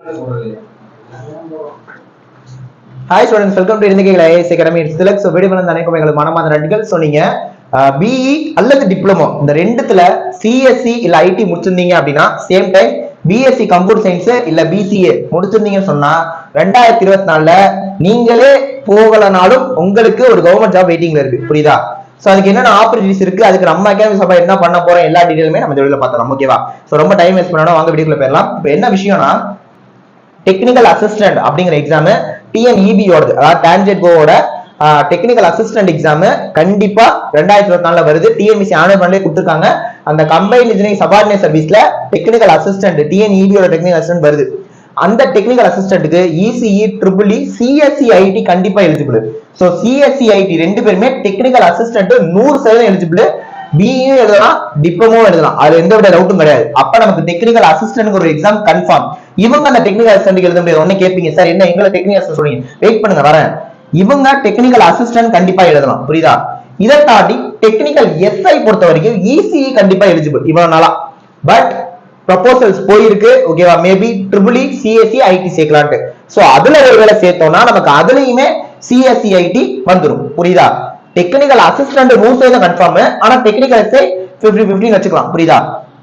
Hi students, welcome to இருந்தீங்களா IAS academy. சிலக்ஸ் video வந்து அனைக்கும் எங்களுக்கு மனமார்ந்த நன்றிகள். சொன்னீங்க பிஇ அல்லது டிப்ளமோ இந்த ரெண்டுத்துல சிஎஸ்சி இல்ல ஐடி முடிச்சிருந்தீங்க அப்படின்னா same time BSc computer science இல்ல பிசிஏ முடிச்சிருந்தீங்கன்னு சொன்னா 2024 நீங்களே போகலனாலும் உங்களுக்கு ஒரு கவர்மெண்ட் ஜாப் வெயிட்டிங்ல இருக்கு. புரியுதா? சோ அதுக்கு என்னென்ன ஆப்பர்ச்சுனிட்டிஸ் இருக்கு, அதுக்கு நம்ம அகாடமி சபா என்ன பண்ண போறோம், எல்லா டீடைலுமே நம்ம வீடியோல பார்த்தலாம். ஓகேவா? சோ ரொம்ப டைம் வேஸ்ட் பண்ணாம வாங்க வீடியோக்குள்ள போயிடலாம். இப்போ என்ன விஷயம்னா, டெக்னிக்கல் அசிஸ்டன்ட் அப்படிங்கிற எக்ஸாம் டிஎன்இபி ஓடுது, அதாவது டான்ஜெட் கோவோட டெக்னிக்கல் அசிஸ்டன்ட் எக்ஸாம் கண்டிப்பா 2024 வருது. டிஎன்பிசி ஆனுவல் பிளான்லயே கொடுத்துருக்காங்க. அந்த கம்பைன்ட் இன்ஜினியரிங் சபார்டினேட் சர்வீஸ்ல டெக்னிக்கல் அசிஸ்டன்ட் டிஎன்இபியோட டெக்னிக்கல் அசிஸ்டன்ட் வருது. அந்த டெக்னிக்கல் அசிஸ்டன்ட்டுக்கு இசிஇ ட்ரிபிள் சிஎஸ்சி ஐடி கண்டிப்பா எலிஜிபிள். சோ சிஎஸ்சி ஐடி ரெண்டு பேருமே டெக்னிக்கல் அசிஸ்டன்ட் 100% எலிஜிபிள். பிஇயும் எழுதலாம், டிப்ளமோவும் எழுதலாம், அது எந்த வித டவுட்டும் கிடையாது. அப்ப நமக்கு டெக்னிக்கல் அசிஸ்டன்ட் ஒரு எக்ஸாம் கன்ஃபார்ம். இவங்க அந்த டெக்னிக்கல் அசிஸ்டன்ட் எழுத முடியாது. ஒண்ணு கேட்பீங்க, சார் என்ன எங்களை டெக்னிக்கல் அசிஸ்டன்ட் சொல்றீங்க, வெயிட் பண்ணுங்க வரேன். இவங்க டெக்னிக்கல் அசிஸ்டன்ட் கண்டிப்பா எழுதலாம். புரியுதா? இதை தாண்டி டெக்னிக்கல் எஸ்ஐ பொறுத்த வரைக்கும் இசிஇ கண்டிப்பா எலிஜிபிள் இவ்வளவு நாளா. பட் ப்ரொபோசல்ஸ் போயிருக்கு. ஓகேவா? மேபி ட்ரிபிள் சிஎஸ்சி ஐடி சேர்க்கலான்ட்டு. சோ அதுல ஒரு வேலை சேர்த்தோம்னா நமக்கு அதுலயுமே சிஎஸ்சி ஐடி வந்துடும். புரியுதா? Technical assistant 100% confirm. ஆனா டெக்னிக்கல் எஸ்ஐ 50-50 வச்சுக்கலாம். புரியுதா?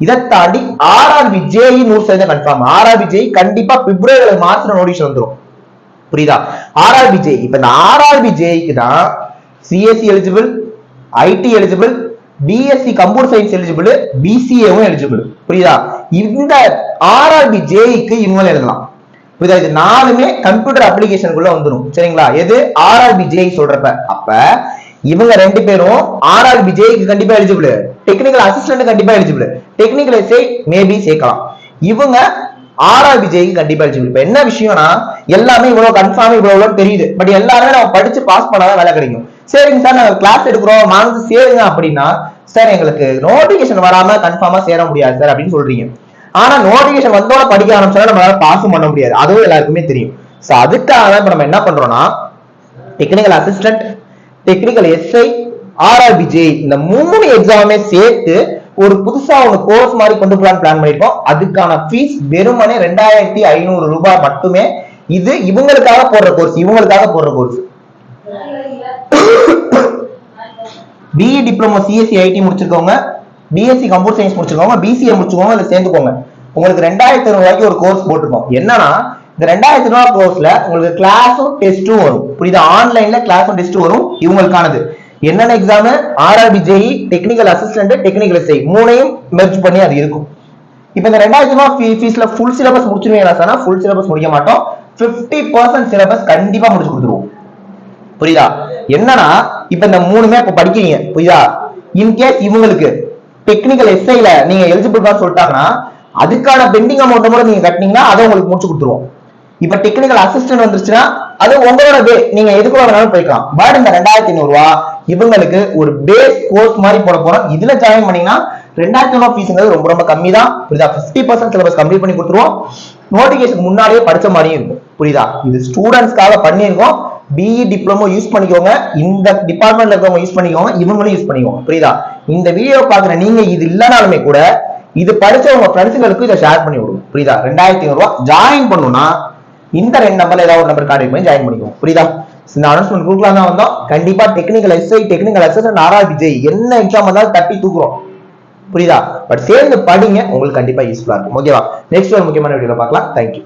இதை தாண்டி RRB JE 100% confirm. RRB JE கண்டிப்பா பிப்ரவரி மாசத்துல நோட்டிஃபிகேஷன் வந்துடும். புரியுதா? ஆர்ஆர்பி ஜேஇ, இப்ப இந்த ஆர்ஆர்பி ஜேஇக்கு தான் CSE eligible, IT eligible, BSc computer science eligible, பிசிஏவும் எலிஜிபிள். புரியுதா? இந்த ஆர்ஆர்பி ஜேஇக்கு இவங்க எழுதலாம். புரியுதா? இது நாலுமே கம்ப்யூட்டர் அப்ளிகேஷனுக்குள்ள வந்துடும். சரிங்களா? எது ஆர்ஆர்பி ஜேஇ சொல்றப்ப அப்ப இவங்க ரெண்டு பேரும் ஆர்ஆர்பி ஜேஇக்கு கண்டிப்பா எலிஜிபிள், டெக்னிக்கல் அசிஸ்டன்ட் கண்டிப்பா எலிஜிபிள், டெக்னிக்கல் எஸ்ஐ மேபி சேர்க்கலாம். இவங்க ஆர்ஆர்பி ஜேஇக்கு கண்டிப்பா எலிஜிபிள். இப்ப என்ன விஷயம்னா, எல்லாமே இவ்வளவு கன்ஃபார்ம் இவ்வளவு தெரியுது. பட் எல்லாருமே நம்ம படிச்சு பாஸ் பண்ணாதான் வேலை கிடைக்கும். சரிங்க சார், நாங்க கிளாஸ் எடுக்கிறோம் வாங்க சேருங்க அப்படின்னா, சார் எங்களுக்கு நோட்டிபிகேஷன் வராம கன்ஃபார்மா சேர முடியாது சார் அப்படின்னு சொல்றீங்க. ஆனா நோட்டிபிகேஷன் வந்தோட படிக்க ஆரம்பிச்சா நம்மளால பாஸும் பண்ண முடியாது. அதுவும் எல்லாருக்குமே தெரியும். சோ அதுக்காக இப்ப நம்ம என்ன பண்றோம்னா, technical assistant, technical SI, RRB JE இந்த 3 எக்ஸாமே சேர்த்து ஒரு புதுசா ஒரு கோர்ஸ் மாதிரி கொண்டு போலான்னு பிளான் பண்ணிருக்கோம். அதுக்கான ஃபீஸ் வெறுமனே 2500 ரூபாய் மட்டுமே. இது இவங்களுக்காக போடுற course. BE diploma CSE IT முடிச்சிருக்கவங்க, பிஎஸ்சி கம்ப்யூட்டர் சயின்ஸ் முடிச்சிருக்கவங்க, பிசிஏ முடிச்சிருக்கவங்க இதுல சேர்ந்துக்கோங்க. உங்களுக்கு 2500 ரூபாய்க்கு ஒரு கோர்ஸ் போட்டிருக்கோம். என்னன்னா, இந்த 2500 ரூபாய் கோர்ஸ்ல உங்களுக்கு கிளாஸும் டெஸ்டும் வரும். புரியுதா? ஆன்லைன்ல கிளாஸும் டெஸ்டும் வரும். இவங்களுக்கானது என்னென்ன exam, RRB JE, technical assistant, technical SI மூணையும் மெர்ஜ் பண்ணி அது இருக்கும். இப்போ இந்த 2000 ரூபாய் ஃபீஸ்ல ஃபுல் சிலபஸ் முடிச்சிருவீங்களா சார்? ஃபுல் சிலபஸ் முடிக்க மாட்டோம். 50% சிலபஸ் கண்டிப்பா முடிச்சு கொடுத்துருவோம். புரியுதா? என்னன்னா, இப்ப இந்த மூணுமே இப்ப படிக்கிறீங்க. புரியுதா? இன்கேஸ் இவங்களுக்கு டெக்னிக்கல் எஸ்ஐல நீங்க எலிஜிபிள் தான் சொல்லிட்டாங்கன்னா, அதுக்கான பெண்டிங் அமௌண்ட் கூட நீங்க கட்டினீங்கன்னா அதை உங்களுக்கு முடிச்சு கொடுத்துருவோம். இப்ப டெக்னிக்கல் அசிஸ்டன்ட் வந்துருச்சுன்னா அது உங்களோட நீங்க எதுக்குள்ள வேணாலும் போய்க்கலாம். பட் இந்த 2500 ரூபாய் இவங்களுக்கு ஒரு பேஸ் கோர்ஸ் மாதிரி போட போறோம். இதுல ஜாயின் பண்ணீங்கன்னா 2000 ரூபாய் ஃபீஸ்ங்கிறது ரொம்ப ரொம்ப கம்மி தான். புரியுதா? 50% சிலபஸ் கம்ப்ளீட் பண்ணி கொடுத்துருவோம். நோட்டிபிகேஷன் முன்னாடியே படிச்ச மாதிரியும் இருக்கும். புரியுதா? இது ஸ்டூடெண்ட்ஸ்க்காக பண்ணியிருக்கோம். பிஇ டிப்ளமோ யூஸ் பண்ணிக்கோங்க, இந்த டிபார்ட்மெண்ட்ல இருக்கவங்க யூஸ் பண்ணிக்கோங்க, இவங்களும் யூஸ் பண்ணிக்கோங்க. புரியுதா? இந்த வீடியோ பாக்குற நீங்க இது இல்லனாலுமே கூட இது படிச்ச உங்க ஃப்ரெண்ட்ஸ்களுக்கு இதை ஷேர் பண்ணி விடுங்க. புரியுதா? 2500 ரூபாய் ஜாயின் பண்ணணும்னா இந்த 2 நம்பர்ல ஏதாவது ஒரு நம்பர் கான்டாக்ட் பண்ணி ஜாயின் பண்ணிக்கோங்க. புரியுதா? இந்த அனௌன்ஸ்மெண்ட் கொடுக்கலாம் தான் வந்தோம். கண்டிப்பா technical SI, technical assistant, RRB JE என்ன எக்ஸாம் வந்தாலும் தட்டி தூக்குறோம். புரியுதா? பட் சேர்ந்து படிங்க, உங்களுக்கு கண்டிப்பா யூஸ்ஃபுல்லா இருக்கும். ஓகேவா? நெக்ஸ்ட் ஒரு முக்கியமான வீடியோல பார்க்கலாம். தேங்க்யூ.